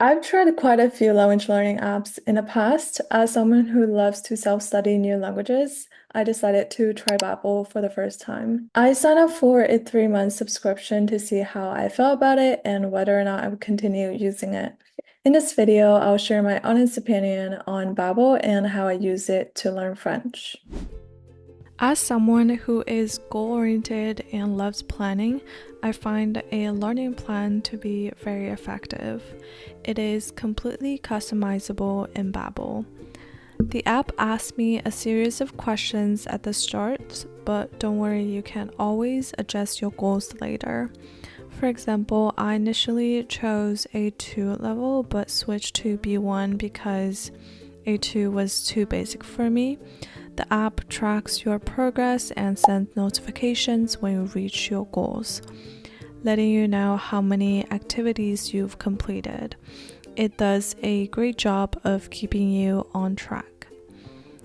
I've tried quite a few language learning apps in the past. As someone who loves to self-study new languages, I decided to try Babbel for the first time. I signed up for a 3-month subscription to see how I felt about it and whether or not I would continue using it. In this video, I'll share my honest opinion on Babbel and how I use it to learn French. As someone who is goal-oriented and loves planning, I find a learning plan to be very effective. It is completely customizable in Babbel. The app asks me a series of questions at the start, but don't worry, you can always adjust your goals later. For example, I initially chose A2 level but switched to B1 because A2 was too basic for me. The app tracks your progress and sends notifications when you reach your goals, letting you know how many activities you've completed. It does a great job of keeping you on track.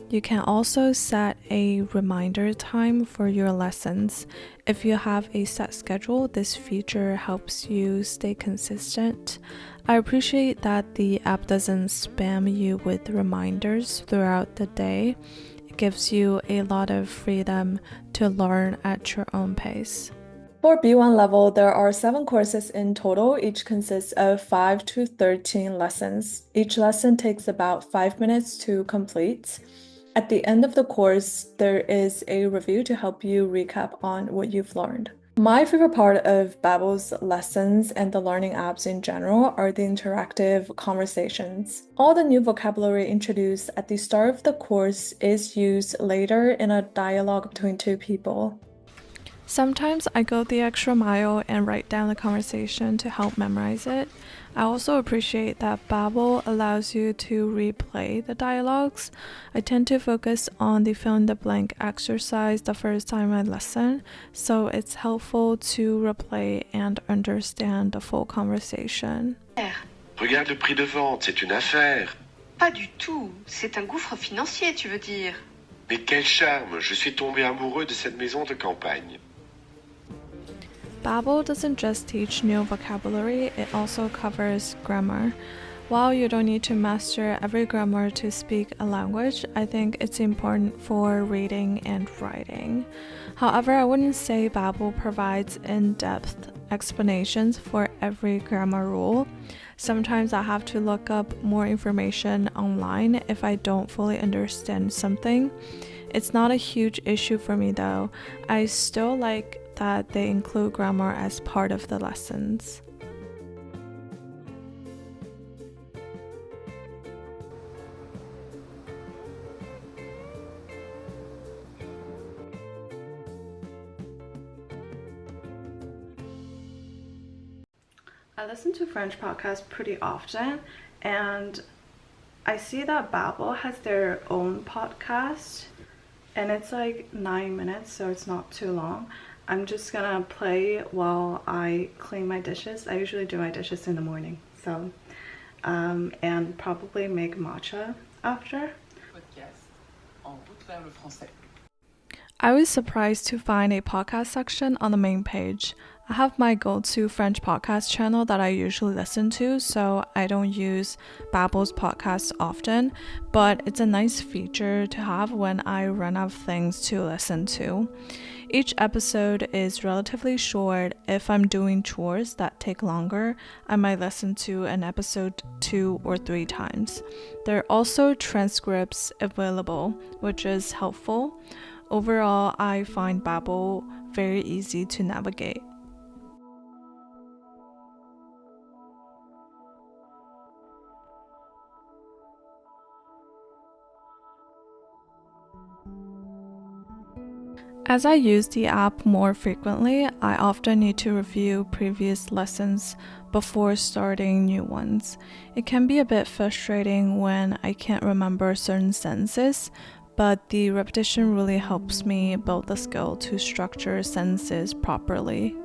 You can also set a reminder time for your lessons. If you have a set schedule, this feature helps you stay consistent. I appreciate that the app doesn't spam you with reminders throughout the day. It gives you a lot of freedom to learn at your own pace. For B1 level, there are 7 courses in total. Each consists of 5 to 13 lessons. Each lesson takes about 5 minutes to complete. At the end of the course, there is a review to help you recap on what you've learned. My favorite part of Babbel's lessons and the learning apps in general are the interactive conversations. All the new vocabulary introduced at the start of the course is used later in a dialogue between 2 people. Sometimes I go the extra mile and write down the conversation to help memorize it. I also appreciate that Babbel allows you to replay the dialogues. I tend to focus on the fill in the blank exercise the first time I listen, so it's helpful to replay and understand the full conversation. Regarde le prix de vente, c'est une affaire. Pas du tout, c'est un gouffre financier, tu veux dire. Mais quel charme, je suis tombé amoureux de cette maison de campagne. Babbel doesn't just teach new vocabulary, it also covers grammar. While you don't need to master every grammar to speak a language, I think it's important for reading and writing. However, I wouldn't say Babbel provides in-depth explanations for every grammar rule. Sometimes I have to look up more information online if I don't fully understand something. It's not a huge issue for me though. I still like that they include grammar as part of the lessons. I listen to French podcasts pretty often, and I see that Babbel has their own podcast, and it's like 9 minutes, so it's not too long. I'm just gonna play while I clean my dishes. I usually do my dishes in the morning, so and probably make matcha after. I was surprised to find a podcast section on the main page. I have my go-to French podcast channel that I usually listen to, so I don't use Babbel's podcast often, but it's a nice feature to have when I run out of things to listen to. Each episode is relatively short. If I'm doing chores that take longer, I might listen to an episode 2 or 3 times. There are also transcripts available, which is helpful. Overall, I find Babbel very easy to navigate. As I use the app more frequently, I often need to review previous lessons before starting new ones. It can be a bit frustrating when I can't remember certain sentences, but the repetition really helps me build the skill to structure sentences properly.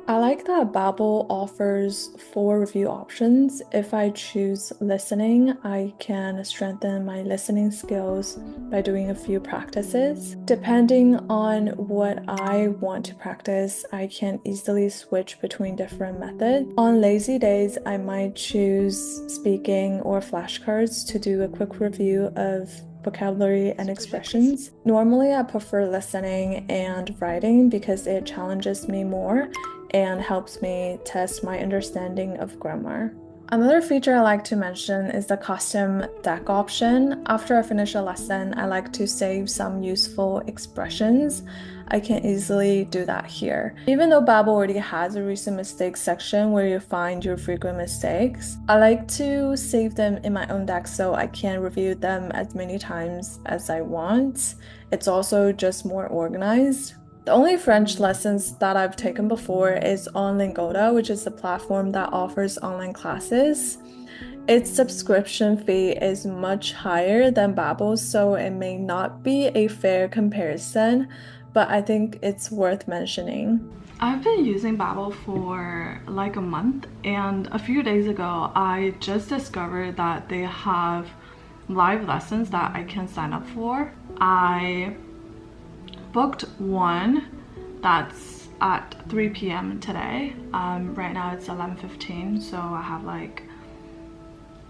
I like that Babbel offers 4 review options. If I choose listening, I can strengthen my listening skills by doing a few practices. Depending on what I want to practice, I can easily switch between different methods. On lazy days, I might choose speaking or flashcards to do a quick review of vocabulary and expressions. Normally, I prefer listening and writing because it challenges me more and helps me test my understanding of grammar. Another feature I like to mention is the custom deck option. After I finish a lesson, I like to save some useful expressions. I can easily do that here. Even though Babbel already has a recent mistakes section where you find your frequent mistakes, I like to save them in my own deck so I can review them as many times as I want. It's also just more organized. The only French lessons that I've taken before is on Lingoda, which is the platform that offers online classes. Its subscription fee is much higher than Babbel, so it may not be a fair comparison, but I think it's worth mentioning. I've been using Babbel for like a month, and a few days ago I just discovered that they have live lessons that I can sign up for. I booked one that's at 3 p.m. today. Right now it's 11:15, so I have like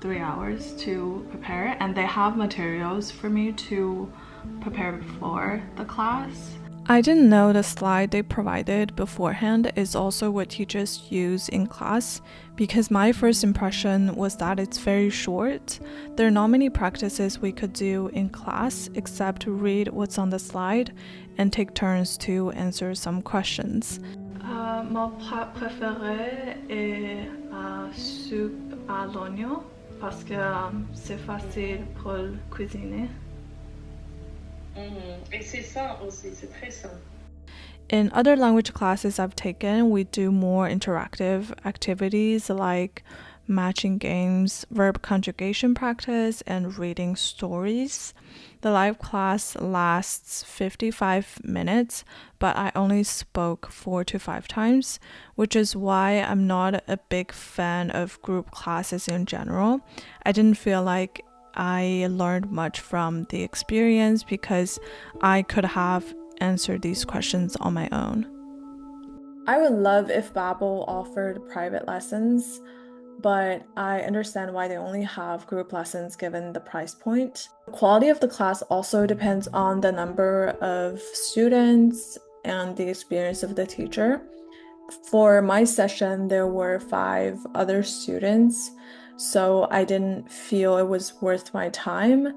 3 hours to prepare, and they have materials for me to prepare before the class. I didn't know the slide they provided beforehand is also what teachers use in class, because my first impression was that it's very short. There are not many practices we could do in class except read what's on the slide and take turns to answer some questions. Mon plat préféré est soupe à l'oignon parce que c'est facile pour cuisiner. Et c'est sain aussi, c'est très sain. In other language classes I've taken, we do more interactive activities like matching games, verb conjugation practice, and reading stories. The live class lasts 55 minutes, but I only spoke 4 to 5 times, which is why I'm not a big fan of group classes in general. I didn't feel like I learned much from the experience because I could have answered these questions on my own. I would love if Babbel offered private lessons, but I understand why they only have group lessons given the price point. The quality of the class also depends on the number of students and the experience of the teacher. For my session, there were 5 other students, so I didn't feel it was worth my time.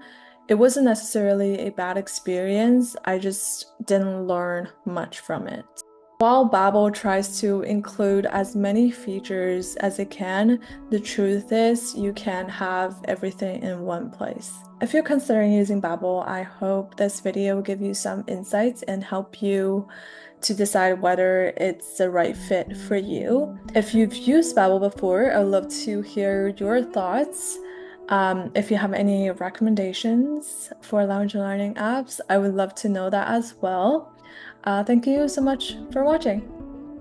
It wasn't necessarily a bad experience, I just didn't learn much from it. While Babbel tries to include as many features as it can, the truth is you can't have everything in one place. If you're considering using Babbel, I hope this video will give you some insights and help you to decide whether it's the right fit for you. If you've used Babbel before, I'd love to hear your thoughts. If you have any recommendations for language learning apps, I would love to know that as well. Thank you so much for watching.